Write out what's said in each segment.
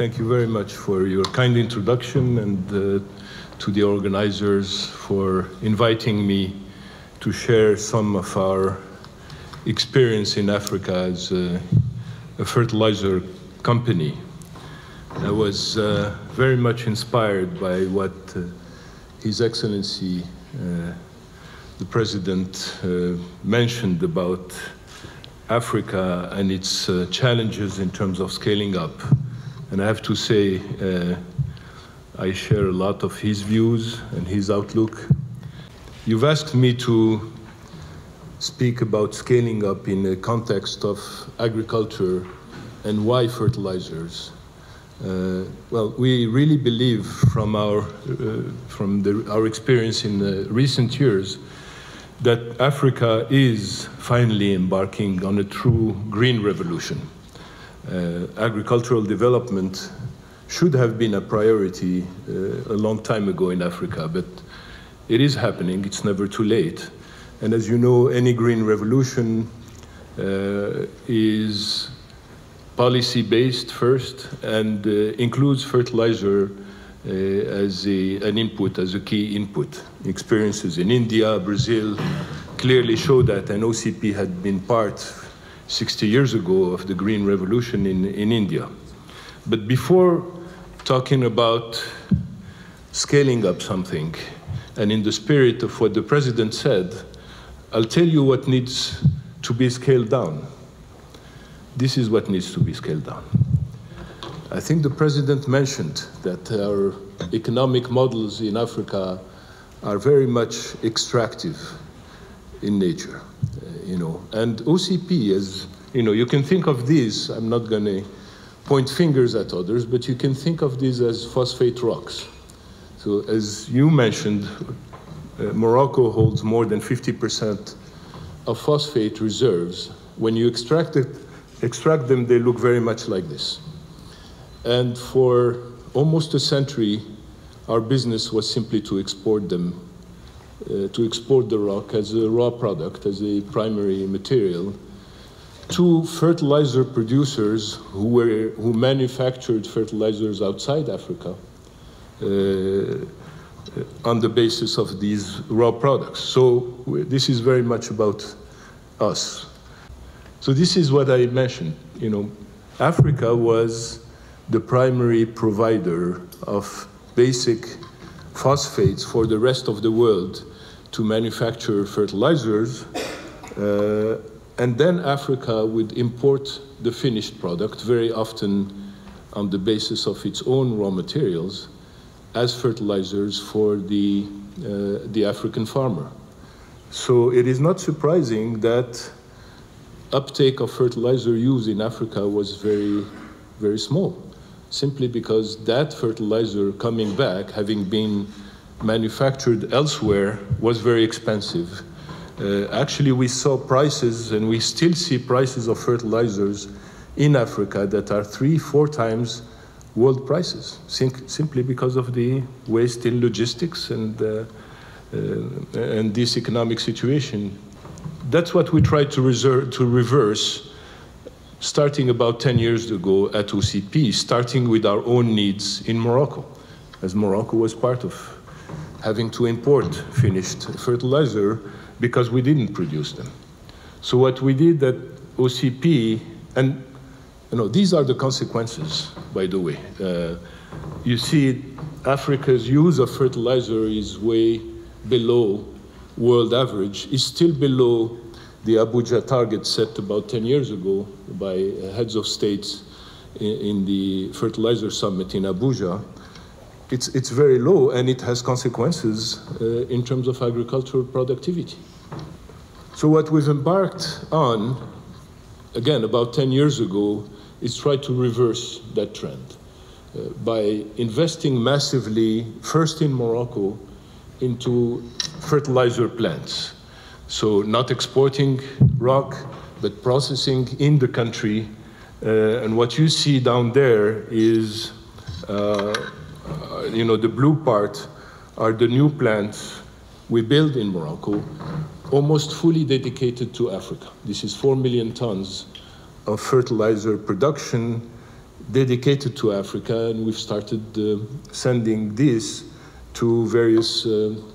Thank you very much for your kind introduction and to the organizers for inviting me to share some of our experience in Africa as a fertilizer company. I was very much inspired by what His Excellency, the President, mentioned about Africa and its challenges in terms of scaling up. And I have to say, I share a lot of his views and his outlook. You've asked me to speak about scaling up in the context of agriculture and why fertilizers. Well, we really believe from our experience in recent years that Africa is finally embarking on a true green revolution. Agricultural development should have been a priority a long time ago in Africa, but it is happening. It's never too late. And as you know, any green revolution is policy-based first and includes fertilizer as an input, as a key input. Experiences in India, Brazil clearly show that, and OCP had been part 60 years ago of the green revolution in India. But before talking about scaling up something, and in the spirit of what the President said, I'll tell you what needs to be scaled down. This is what needs to be scaled down. I think the President mentioned that our economic models in Africa are very much extractive in nature, and OCP, as you can think of these, I'm not going to point fingers at others, but you can think of these as phosphate rocks. So as you mentioned, Morocco holds more than 50% of phosphate reserves. When you extract them, they look very much like this. And for almost a century, our business was simply to export them, to export the rock as a raw product, as a primary material, to fertilizer producers who manufactured fertilizers outside Africa on the basis of these raw products. So this is very much about us. So this is what I mentioned. Africa was the primary provider of basic phosphates for the rest of the world to manufacture fertilizers, and then Africa would import the finished product, very often on the basis of its own raw materials, as fertilizers for the African farmer. So it is not surprising that uptake of fertilizer use in Africa was very, very small, simply because that fertilizer coming back, having been manufactured elsewhere, was very expensive. Actually, we saw prices, and we still see prices of fertilizers in Africa that are 3-4 times world prices, simply because of the waste in logistics and this economic situation. That's what we tried to reverse, starting about 10 years ago at OCP, starting with our own needs in Morocco, as Morocco was part of having to import finished fertilizer because we didn't produce them. So what we did at OCP, and these are the consequences, by the way. You see, Africa's use of fertilizer is way below world average, is still below the Abuja target set about 10 years ago by heads of states in the fertilizer summit in Abuja. It's very low, and it has consequences in terms of agricultural productivity. So what we've embarked on, again, about 10 years ago, is try to reverse that trend by investing massively, first in Morocco, into fertilizer plants. So not exporting rock, but processing in the country. And what you see down there is, the blue part are the new plants we built in Morocco, almost fully dedicated to Africa. This is 4 million tons of fertilizer production dedicated to Africa, and we've started sending this to various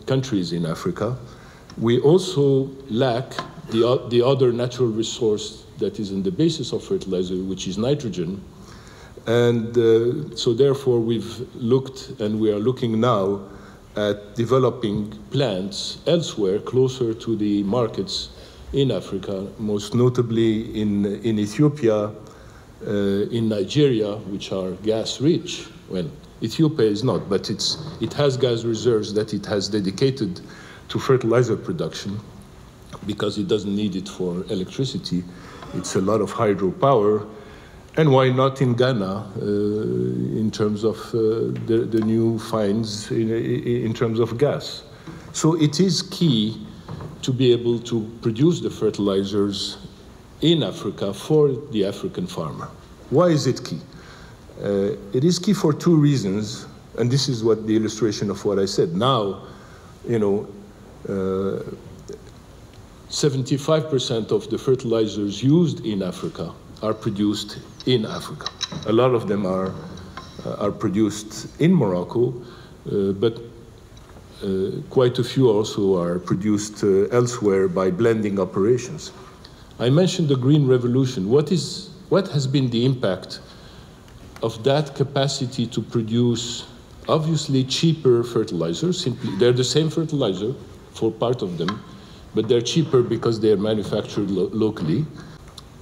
countries in Africa. We also lack the other natural resource that is in the basis of fertilizer, which is nitrogen. And so therefore we've looked, and we are looking now, at developing plants elsewhere closer to the markets in Africa, most notably in Ethiopia, in Nigeria, which are gas rich. Well, Ethiopia is not, but it has gas reserves that it has dedicated to fertilizer production because it doesn't need it for electricity. It's a lot of hydropower. And why not in Ghana in terms of the new finds in terms of gas? So it is key to be able to produce the fertilizers in Africa for the African farmer. Why is it key? It is key for two reasons, and this is what the illustration of what I said. Now, 75% of the fertilizers used in Africa are produced in Africa. A lot of them are produced in Morocco, but quite a few also are produced elsewhere by blending operations. I mentioned the Green Revolution. What has been the impact of that capacity to produce obviously cheaper fertilizers? Simply, they're the same fertilizer for part of them, but they're cheaper because they're manufactured locally.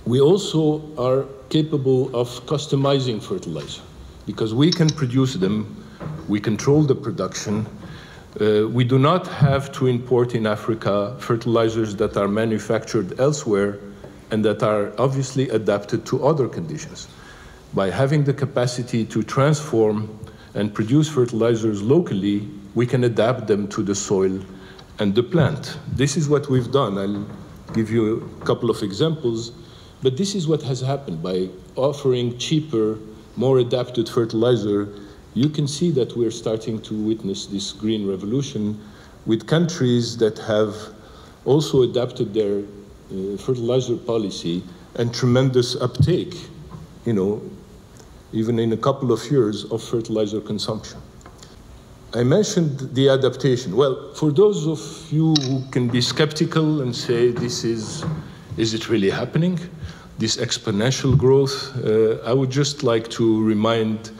We also are capable of customizing fertilizer because we can produce them, we control the production. We do not have to import in Africa fertilizers that are manufactured elsewhere and that are obviously adapted to other conditions. By having the capacity to transform and produce fertilizers locally, we can adapt them to the soil and the plant. This is what we've done. I'll give you a couple of examples, but this is what has happened. By offering cheaper, more adapted fertilizer, you can see that we're starting to witness this green revolution with countries that have also adapted their fertilizer policy and tremendous uptake, even in a couple of years of fertilizer consumption. I mentioned the adaptation. Well, for those of you who can be skeptical and say, is it really happening? This exponential growth, I would just like to remind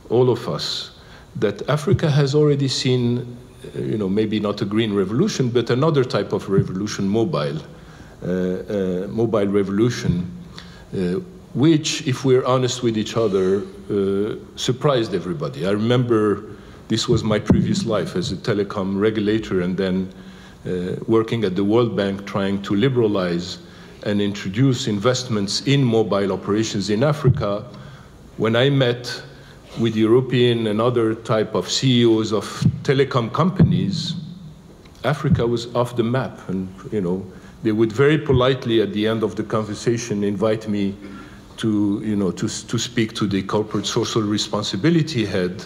all of us that Africa has already seen, maybe not a green revolution, but another type of revolution, mobile revolution, which, if we're honest with each other, surprised everybody. I remember this was my previous life as a telecom regulator and then working at the World Bank trying to liberalize and introduce investments in mobile operations in Africa. When I met with European and other type of CEOs of telecom companies, Africa was off the map. And they would very politely at the end of the conversation invite me to speak to the corporate social responsibility head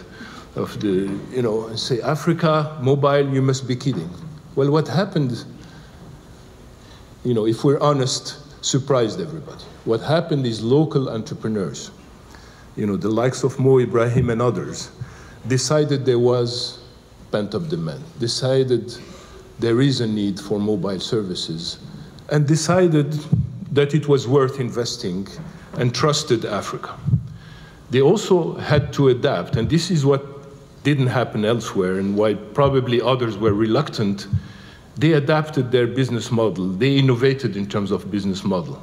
of the, and say, Africa, mobile, you must be kidding. Well, what happened, if we're honest, surprised everybody. What happened is local entrepreneurs, the likes of Mo Ibrahim and others, decided there was pent-up demand, decided there is a need for mobile services, and decided that it was worth investing and trusted Africa. They also had to adapt, and this is what didn't happen elsewhere and why probably others were reluctant. They adapted their business model. They innovated in terms of business model.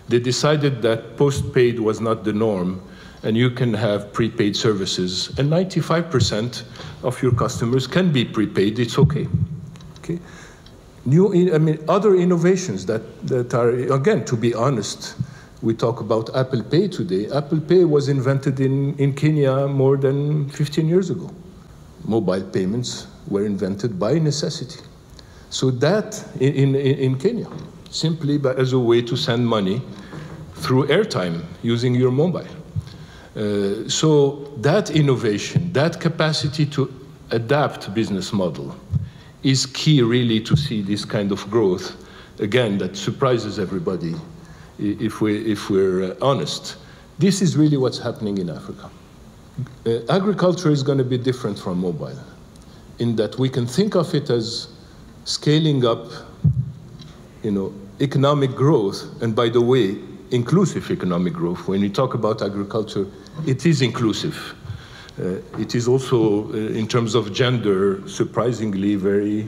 They decided that postpaid was not the norm and you can have prepaid services, and 95% of your customers can be prepaid, it's okay. Okay. Other innovations that are, again, to be honest, we talk about Apple Pay today. Apple Pay was invented in Kenya more than 15 years ago. Mobile payments were invented by necessity. So that, in Kenya, simply as a way to send money through airtime using your mobile. So that innovation, that capacity to adapt business model is key really to see this kind of growth, again, that surprises everybody if we're honest. This is really what's happening in Africa. Agriculture is going to be different from mobile, in that we can think of it as scaling up, economic growth, and by the way, inclusive economic growth. When we talk about agriculture, it is inclusive. It is also, in terms of gender, surprisingly very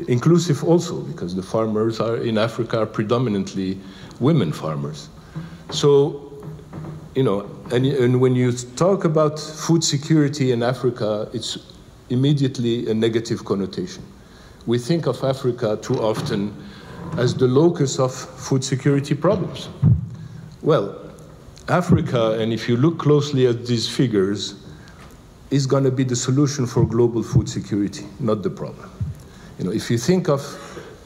inclusive also, because the farmers in Africa are predominantly women farmers. So, and when you talk about food security in Africa, it's immediately a negative connotation. We think of Africa too often as the locus of food security problems. Well, Africa, and if you look closely at these figures, is going to be the solution for global food security, not the problem. If you think of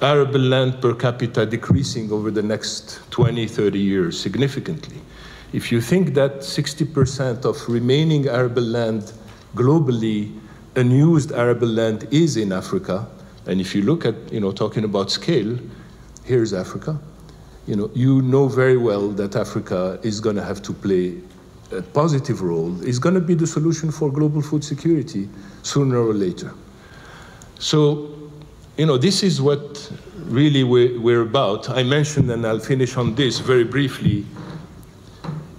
arable land per capita decreasing over the next 20, 30 years significantly, if you think that 60% of remaining arable land globally, unused arable land, is in Africa, and if you look at, talking about scale, here's Africa. You know very well that Africa is going to have to play a positive role, is going to be the solution for global food security sooner or later. So, this is what really we're about. I mentioned, and I'll finish on this very briefly,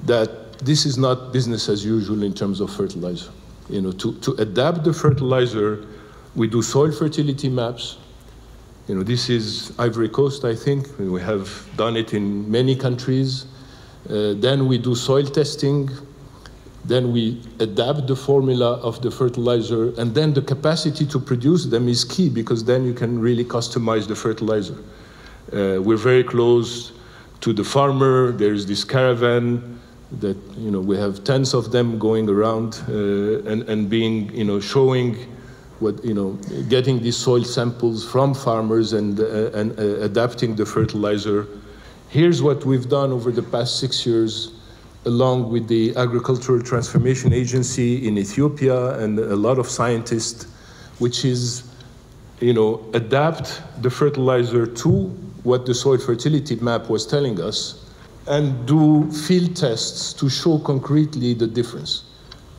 that this is not business as usual in terms of fertilizer. To adapt the fertilizer, we do soil fertility maps. This is Ivory Coast, I think. We have done it in many countries. Then we do soil testing. Then we adapt the formula of the fertilizer. And then the capacity to produce them is key, because then you can really customize the fertilizer. We're very close to the farmer. There's this caravan that, we have tens of them going around and being, showing what, getting these soil samples from farmers and adapting the fertilizer. Here's what we've done over the past 6 years, along with the Agricultural Transformation Agency in Ethiopia and a lot of scientists, which is, adapt the fertilizer to what the soil fertility map was telling us, and do field tests to show concretely the difference.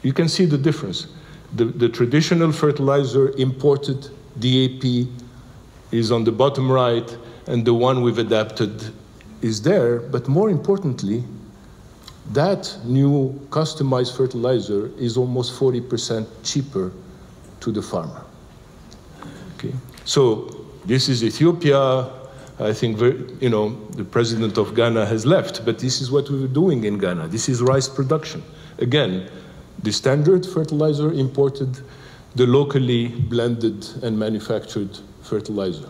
You can see the difference. The traditional fertilizer, imported DAP, is on the bottom right, and the one we've adapted is there. But more importantly, that new customized fertilizer is almost 40% cheaper to the farmer. Okay. So this is Ethiopia. I think, the president of Ghana has left, but this is what we were doing in Ghana. This is rice production. Again, the standard fertilizer imported, the locally blended and manufactured fertilizer.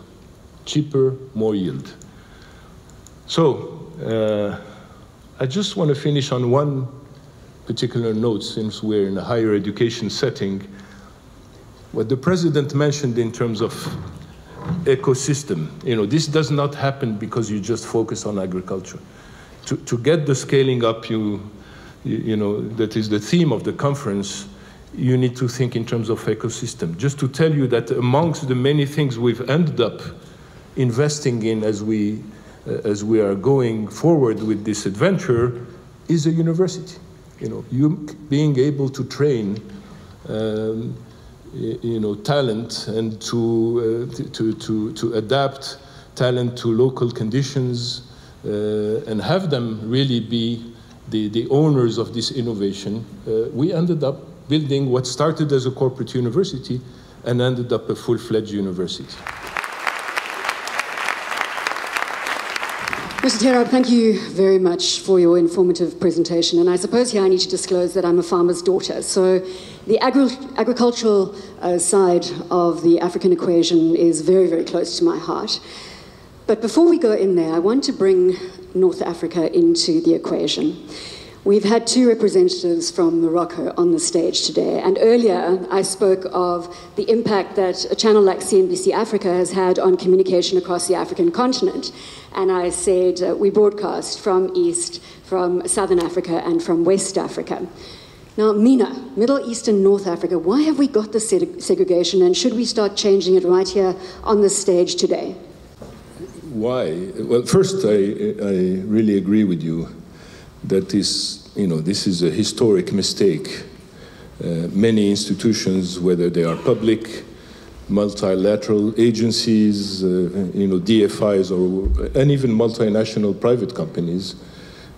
Cheaper, more yield. So, I just want to finish on one particular note, since we're in a higher education setting. What the president mentioned in terms of ecosystem, this does not happen because you just focus on agriculture. To get the scaling up, that is the theme of the conference, you need to think in terms of ecosystem. Just to tell you that amongst the many things we've ended up investing in as we are going forward with this adventure is a university. You being able to train talent and to adapt talent to local conditions and have them really be the owners of this innovation. We ended up building what started as a corporate university and ended up a full-fledged university. Mr. Terrab, thank you very much for your informative presentation. And I suppose here I need to disclose that I'm a farmer's daughter. So the agricultural side of the African equation is very, very close to my heart. But before we go in there, I want to bring North Africa into the equation. We've had two representatives from Morocco on the stage today, and earlier I spoke of the impact that a channel like CNBC Africa has had on communication across the African continent. And I said we broadcast from East, from Southern Africa, and from West Africa. Now, Mina, Middle East and North Africa, why have we got this segregation, and should we start changing it right here on the stage today? Why? Well, first, I really agree with you that this this is a historic mistake. Many institutions, whether they are public, multilateral agencies, DFIs, and even multinational private companies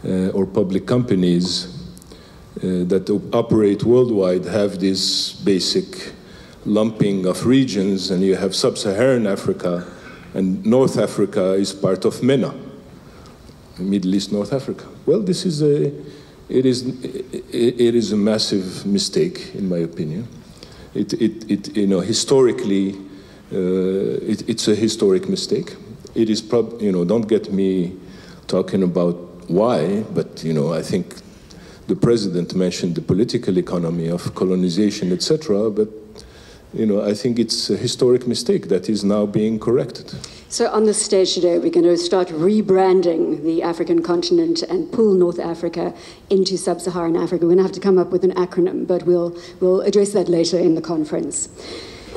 or public companies that operate worldwide, have this basic lumping of regions, and you have sub-Saharan Africa, and North Africa is part of MENA, Middle East, North Africa. Well, this is it is a massive mistake, in my opinion. Historically, it's a historic mistake. It is don't get me talking about why, but I think the president mentioned the political economy of colonization, etc. But I think it's a historic mistake that is now being corrected. So on the stage today, we're going to start rebranding the African continent and pull North Africa into sub-Saharan Africa. We're going to have to come up with an acronym, but we'll address that later in the conference.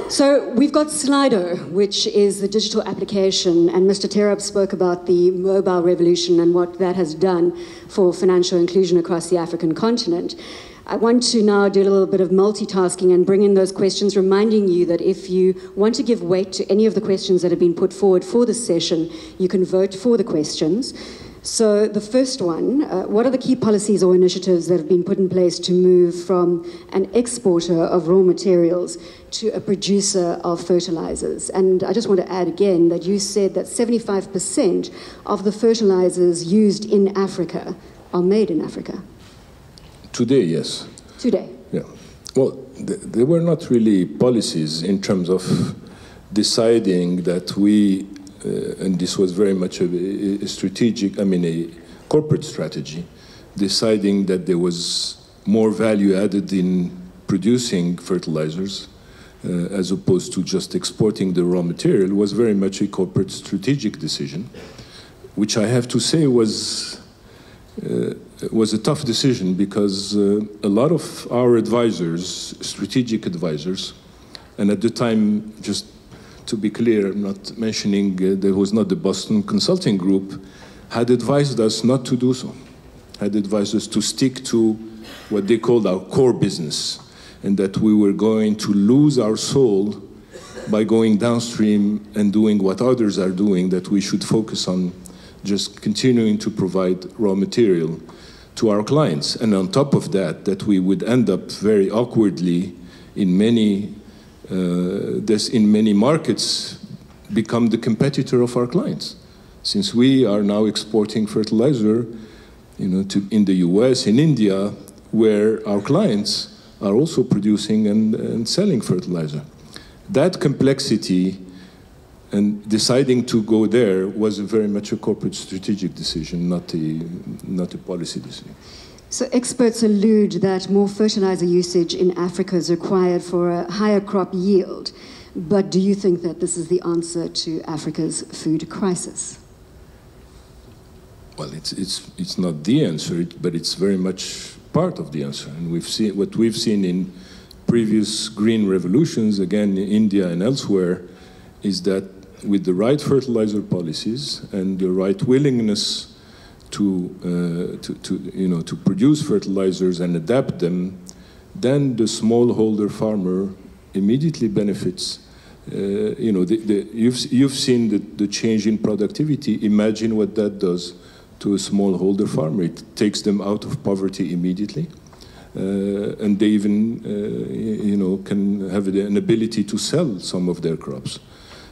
So we've got Slido, which is the digital application, and Mr. Terrab spoke about the mobile revolution and what that has done for financial inclusion across the African continent. I want to now do a little bit of multitasking and bring in those questions, reminding you that if you want to give weight to any of the questions that have been put forward for this session, you can vote for the questions. So the first one, what are the key policies or initiatives that have been put in place to move from an exporter of raw materials to a producer of fertilizers? And I just want to add again that you said that 75% of the fertilizers used in Africa are made in Africa. Today, yes. Today? Yeah. Well, there were not really policies in terms of deciding that we, and this was very much a strategic, a corporate strategy, deciding that there was more value added in producing fertilizers as opposed to just exporting the raw material, was very much a corporate strategic decision, which I have to say was a tough decision, because a lot of our advisors, strategic advisors, and at the time, just to be clear, I'm not mentioning there was not the Boston Consulting Group, had advised us not to do so, had advised us to stick to what they called our core business, and that we were going to lose our soul by going downstream and doing what others are doing, that we should focus on just continuing to provide raw material to our clients. And on top of that, that we would end up very awkwardly in many markets become the competitor of our clients. Since we are now exporting fertilizer, in the US, in India, where our clients are also producing and selling fertilizer. That complexity and deciding to go there was very much a corporate strategic decision, not a policy decision. So experts allude that more fertilizer usage in Africa is required for a higher crop yield. But do you think that this is the answer to Africa's food crisis? Well, it's not the answer, but it's very much part of the answer. And what we've seen in previous green revolutions, again in India and elsewhere, is that with the right fertilizer policies and the right willingness to produce fertilizers and adapt them, then the smallholder farmer immediately benefits. You've seen the change in productivity. Imagine what that does to a smallholder farmer. It takes them out of poverty immediately, and they even can have an ability to sell some of their crops.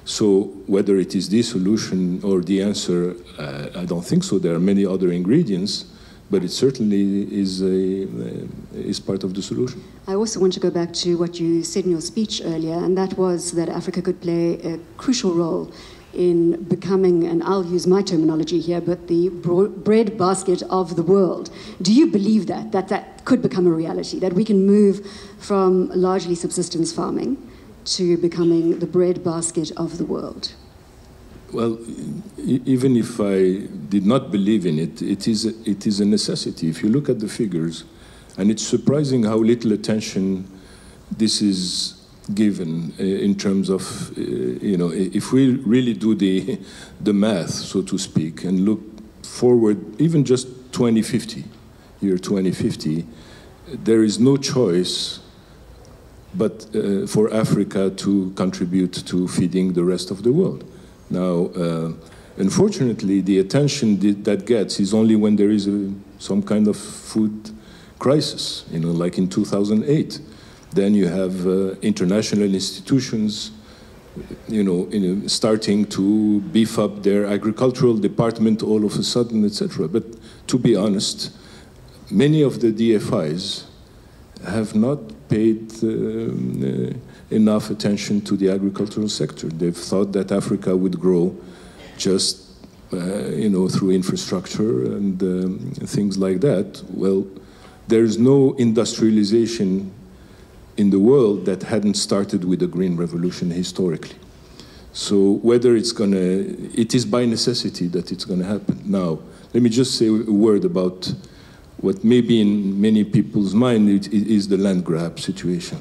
So whether it is the solution or the answer, I don't think so. There are many other ingredients, but it certainly is part of the solution. I also want to go back to what you said in your speech earlier, and that was that Africa could play a crucial role in becoming, and I'll use my terminology here, but the bread basket of the world. Do you believe that could become a reality, that we can move from largely subsistence farming to becoming the bread basket of the world? Well, even if I did not believe in it, it is a necessity. If you look at the figures, and it's surprising how little attention this is given in terms of, if we really do the math, so to speak, and look forward, even just 2050, year 2050, there is no choice but for Africa to contribute to feeding the rest of the world. Now, unfortunately, the attention that gets is only when there is some kind of food crisis, you know, like in 2008. Then you have international institutions, you know, starting to beef up their agricultural department all of a sudden, etc. But to be honest, many of the DFIs have not paid enough attention to the agricultural sector. They've thought that Africa would grow just, you know, through infrastructure and things like that. Well, there's no industrialization in the world that hadn't started with the Green Revolution historically. So whether it's gonna, it is by necessity that it's gonna happen. Now, let me just say a word about what may be in many people's mind is the land grab situation.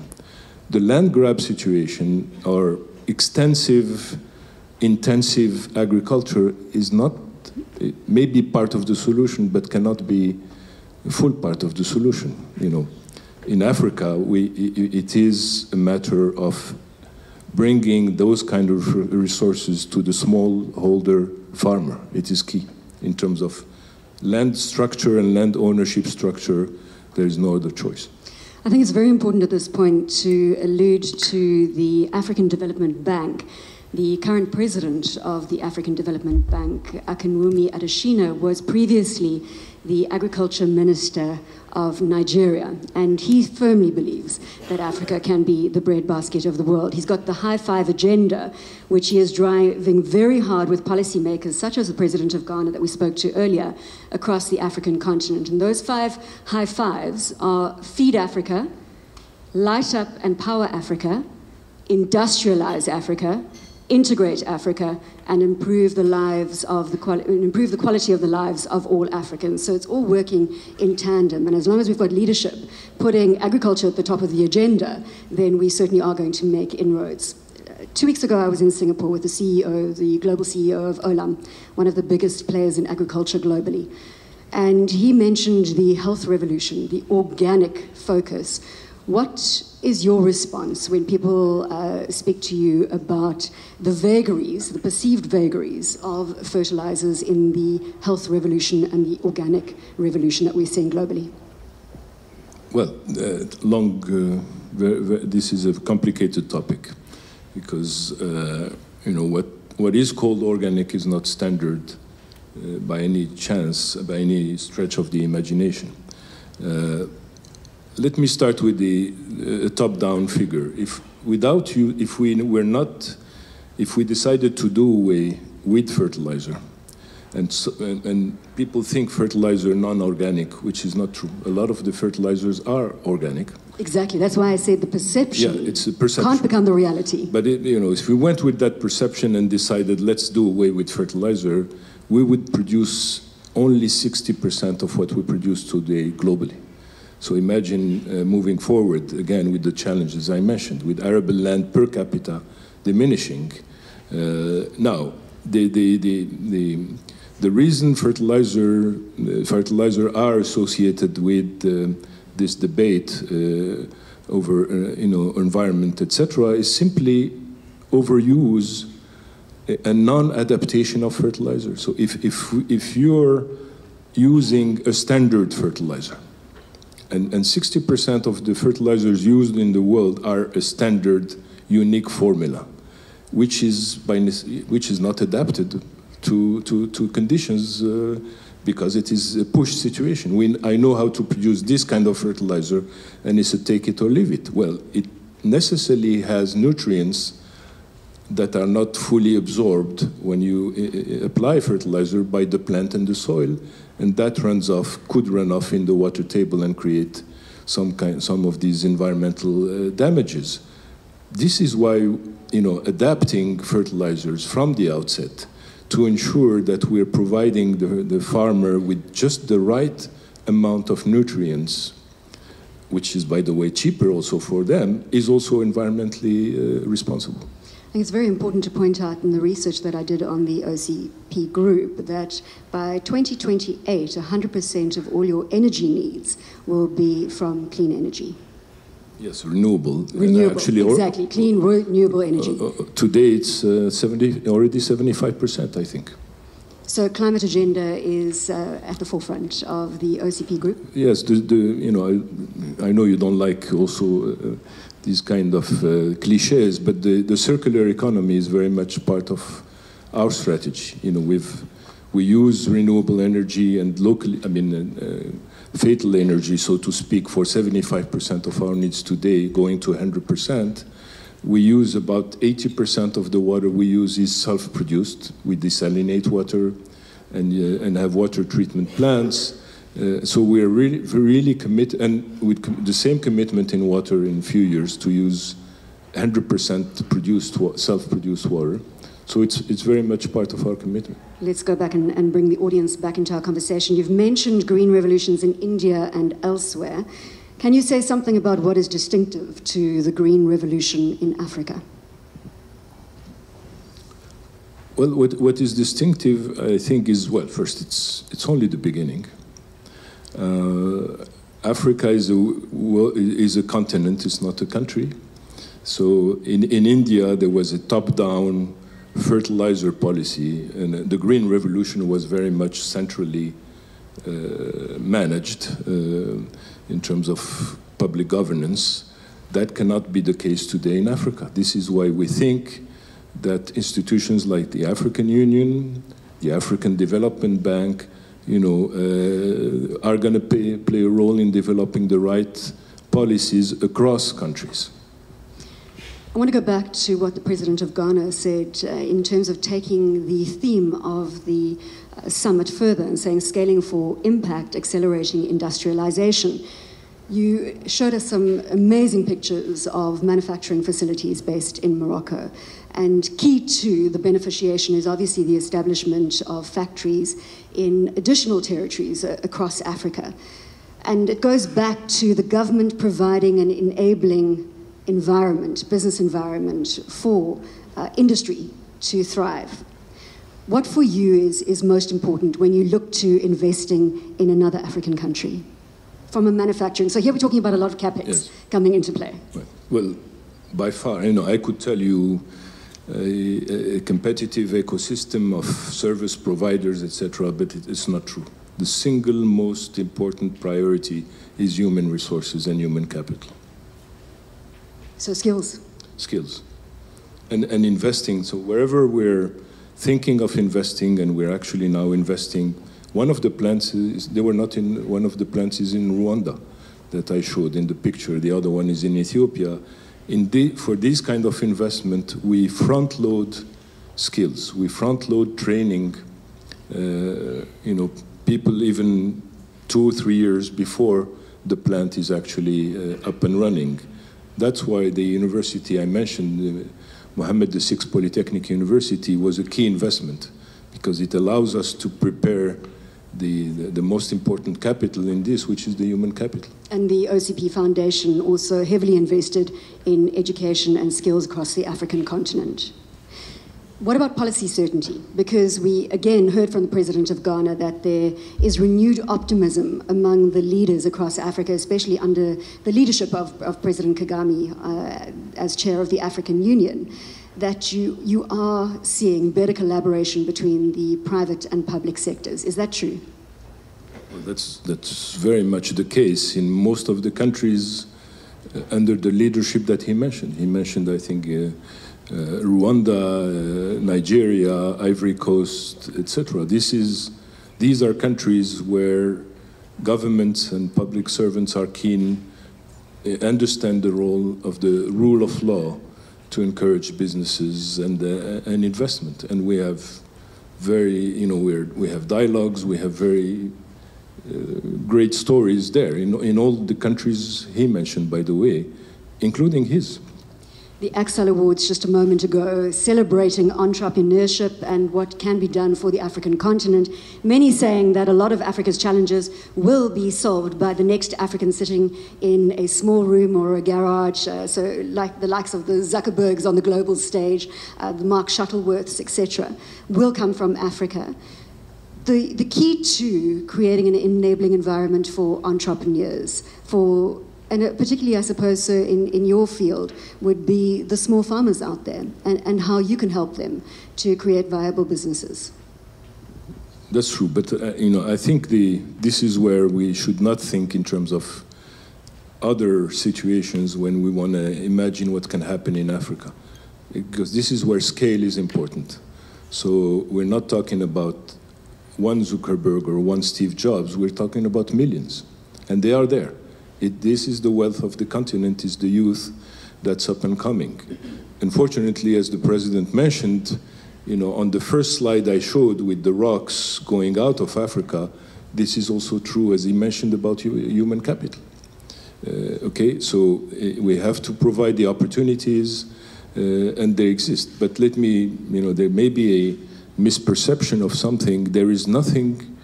The land grab situation, or extensive, intensive agriculture, is not, it may be part of the solution, but cannot be a full part of the solution. You know, in Africa, it is a matter of bringing those kind of resources to the smallholder farmer. It is key in terms of land structure and land ownership structure. There is no other choice. I think it's very important at this point to allude to the African Development Bank. The current president of the African Development Bank, Akinwumi Adesina, was previously the agriculture minister of Nigeria, and he firmly believes that Africa can be the breadbasket of the world. He's got the high five agenda, which he is driving very hard with policymakers such as the president of Ghana that we spoke to earlier across the African continent. And those 5 high fives are Feed Africa, Light Up and Power Africa, Industrialize Africa, Integrate Africa, and improve the quality of the lives of all Africans. So it's all working in tandem. And as long as we've got leadership putting agriculture at the top of the agenda, then we certainly are going to make inroads. 2 weeks ago, I was in Singapore with the CEO, the global CEO of Olam, one of the biggest players in agriculture globally. And he mentioned the health revolution, the organic focus. What is your response when people speak to you about the vagaries, the perceived vagaries of fertilizers in the health revolution and the organic revolution that we're seeing globally? Well, this is a complicated topic because you know, what is called organic is not standard by any chance, by any stretch of the imagination. Let me start with the top-down figure. If we decided to do away with fertilizer, and people think fertilizer non-organic, which is not true. A lot of the fertilizers are organic. Exactly. That's why I said the perception, it's a perception. Can't become the reality. But you know, if we went with that perception and decided let's do away with fertilizer, we would produce only 60% of what we produce today globally. So imagine moving forward again with the challenges I mentioned, with arable land per capita diminishing. Now, the reason fertilizer are associated with this debate over you know, environment, etc., is simply overuse and non-adaptation of fertilizer. So if you're using a standard fertilizer, and 60% of the fertilizers used in the world are a standard, unique formula, which is not adapted to conditions because it is a push situation. I know how to produce this kind of fertilizer, and it's a take it or leave it. Well, it necessarily has nutrients that are not fully absorbed when you apply fertilizer by the plant and the soil, and that could run off in the water table and create some of these environmental damages. This is why, you know, adapting fertilizers from the outset to ensure that we're providing the farmer with just the right amount of nutrients, which is, by the way, cheaper also for them, is also environmentally responsible. I think it's very important to point out in the research that I did on the OCP group that by 2028, 100% of all your energy needs will be from clean energy. Yes, renewable. Renewable, actually, exactly, clean, renewable energy. Today it's already 75%, I think. So climate agenda is at the forefront of the OCP group? Yes, you know, I know you don't like also these kind of cliches, but the circular economy is very much part of our strategy. You know, we use renewable energy and locally, I mean, fatal energy, so to speak, for 75% of our needs today, going to 100%. We use about 80% of the water we use is self-produced. We desalinate water and have water treatment plants. So we're really committed, and with the same commitment in water in a few years to use 100% self-produced water. So it's very much part of our commitment. Let's go back and bring the audience back into our conversation. You've mentioned green revolutions in India and elsewhere. Can you say something about what is distinctive to the green revolution in Africa? Well, what is distinctive, I think, is, well, first, it's only the beginning. Africa is a continent, it's not a country. So in India, there was a top-down fertilizer policy, and the Green Revolution was very much centrally managed in terms of public governance. That cannot be the case today in Africa. This is why we think that institutions like the African Union, the African Development Bank, you know, are going to play a role in developing the right policies across countries. I want to go back to what the President of Ghana said in terms of taking the theme of the summit further and saying scaling for impact, accelerating industrialization. You showed us some amazing pictures of manufacturing facilities based in Morocco. And key to the beneficiation is obviously the establishment of factories in additional territories across Africa. And it goes back to the government providing an enabling environment, business environment for industry to thrive. What for you is most important when you look to investing in another African country from a manufacturing? So here we're talking about a lot of capex coming into play. Well, by far, you know, I could tell you a competitive ecosystem of service providers, etc., but it's not true. The single most important priority is human resources and human capital. So skills. Skills. And investing. So wherever we're thinking of investing, and we're actually now investing, one of the plants is, they were not in, one of the plants is in Rwanda that I showed in the picture. The other one is in Ethiopia. For this kind of investment, we front load skills. We front load training, you know, people even 2 or 3 years before the plant is actually up and running. That's why the university I mentioned, Mohammed VI Polytechnic University, was a key investment, because it allows us to prepare the most important capital in this, which is the human capital. And the OCP Foundation also heavily invested in education and skills across the African continent. What about policy certainty? Because we again heard from the President of Ghana that there is renewed optimism among the leaders across Africa, especially under the leadership of President Kagame as chair of the African Union, that you are seeing better collaboration between the private and public sectors. Is that true? Well, that's very much the case in most of the countries under the leadership that he mentioned. He mentioned, I think, Rwanda, Nigeria, Ivory Coast, etc. These are countries where governments and public servants are keen, understand the role of the rule of law to encourage businesses and investment. And we have very, you know, we have dialogues, we have very great stories there in all the countries he mentioned, by the way, including his. the Axel Awards just a moment ago, celebrating entrepreneurship and what can be done for the African continent. Many saying that a lot of Africa's challenges will be solved by the next African sitting in a small room or a garage, so like the likes of the Zuckerbergs on the global stage, the Mark Shuttleworths, etc., will come from Africa. The key to creating an enabling environment for entrepreneurs, and particularly, I suppose, so in your field, would be the small farmers out there and how you can help them to create viable businesses. That's true, but I think this is where we should not think in terms of other situations when we want to imagine what can happen in Africa, because this is where scale is important. So we're not talking about one Zuckerberg or one Steve Jobs, we're talking about millions, and they are there. This is the wealth of the continent, is the youth that's up and coming. Unfortunately, as the president mentioned, on the first slide I showed with the rocks going out of Africa, this is also true, as he mentioned, about human capital. Okay, so we have to provide the opportunities, and they exist. But let me, there may be a misperception of something. There is nothing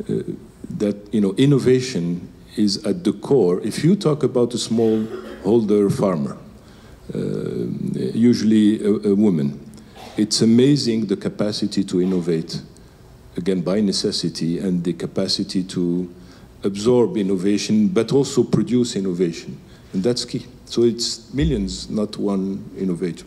that, innovation is at the core. If you talk about a smallholder farmer, usually a woman, it's amazing the capacity to innovate, again, by necessity, and the capacity to absorb innovation, but also produce innovation. And that's key. So it's millions, not one innovator.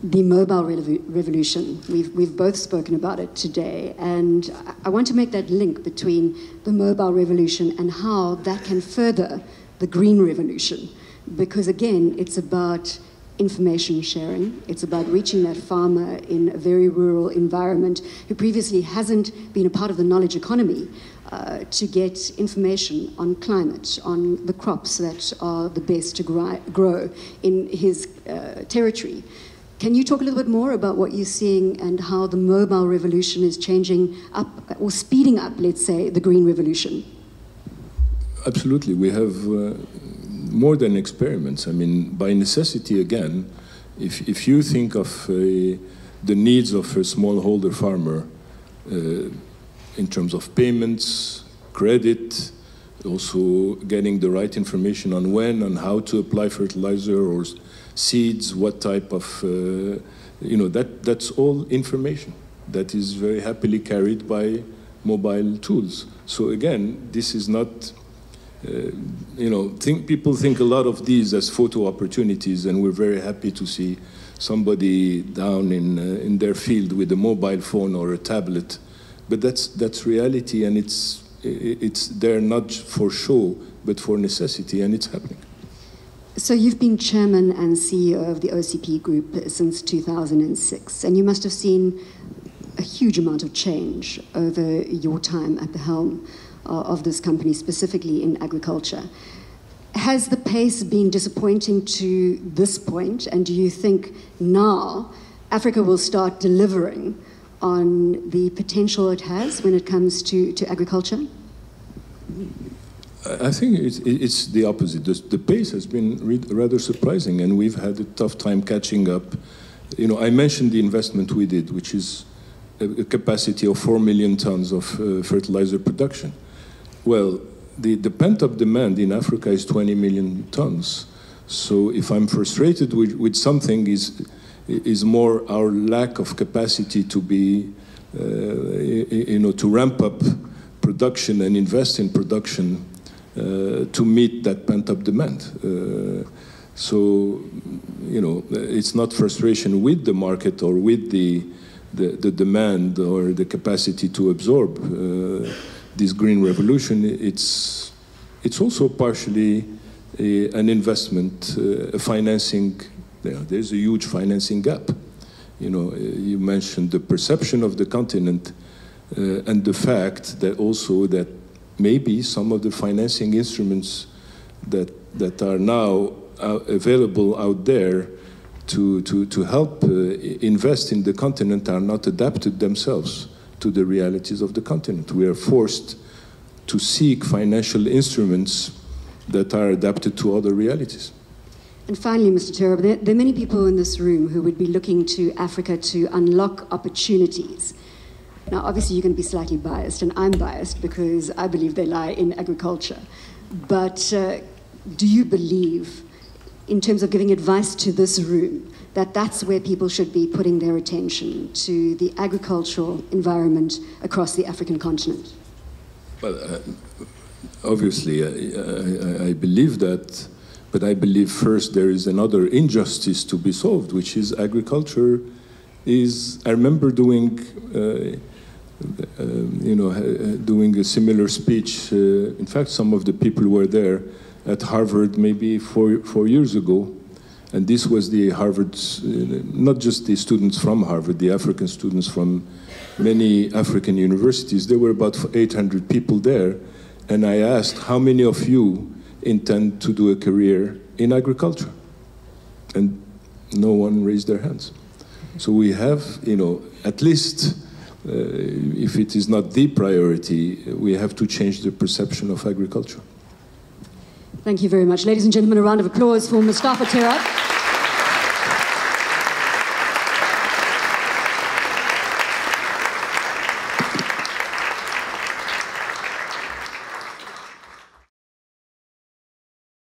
The mobile revolution, we've both spoken about it today, and I want to make that link between the mobile revolution and how that can further the green revolution, because again, it's about information sharing, it's about reaching that farmer in a very rural environment who previously hasn't been a part of the knowledge economy, to get information on climate, on the crops that are the best to grow in his territory. Can you talk a little bit more about what you're seeing and how the mobile revolution is changing up, or speeding up, let's say, the green revolution? Absolutely. We have more than experiments. I mean, by necessity, again, if you think of the needs of a smallholder farmer in terms of payments, credit, also getting the right information on when and how to apply fertilizer or seeds, what type of, that's all information that is very happily carried by mobile tools. So again, this is not, people think a lot of these as photo opportunities, and we're very happy to see somebody down in their field with a mobile phone or a tablet. But that's reality, and it's there not for show, but for necessity, and it's happening. So you've been chairman and CEO of the OCP group since 2006, and you must have seen a huge amount of change over your time at the helm of this company, specifically in agriculture. Has the pace been disappointing to this point, and do you think now Africa will start delivering on the potential it has when it comes to agriculture? I think it's the opposite. The pace has been rather surprising, and we've had a tough time catching up. I mentioned the investment we did, which is a capacity of 4 million tons of fertilizer production. Well, the pent-up demand in Africa is 20 million tons. So if I'm frustrated with something, is more our lack of capacity to be, to ramp up production and invest in production to meet that pent-up demand. So, it's not frustration with the market or with the demand or the capacity to absorb this green revolution. It's also partially an investment, a financing. There's a huge financing gap. You mentioned the perception of the continent and the fact that also that maybe some of the financing instruments that are now available out there to help invest in the continent are not adapted themselves to the realities of the continent. We are forced to seek financial instruments that are adapted to other realities. And finally, Mr. Terrab, there are many people in this room who would be looking to Africa to unlock opportunities. Now, obviously, you're going to be slightly biased, and I'm biased because I believe they lie in agriculture. But do you believe, in terms of giving advice to this room, that that's where people should be putting their attention, to the agricultural environment across the African continent? Well, obviously, I believe that, but I believe first there is another injustice to be solved, which is agriculture is, I remember doing, doing a similar speech. In fact, some of the people were there at Harvard maybe four years ago. And this was the Harvard, not just the students from Harvard, the African students from many African universities. There were about 800 people there. And I asked, how many of you intend to do a career in agriculture? And no one raised their hands. So we have, at least, if it is not the priority, we have to change the perception of agriculture. Thank you very much. Ladies and gentlemen, a round of applause for Mostafa Terrab.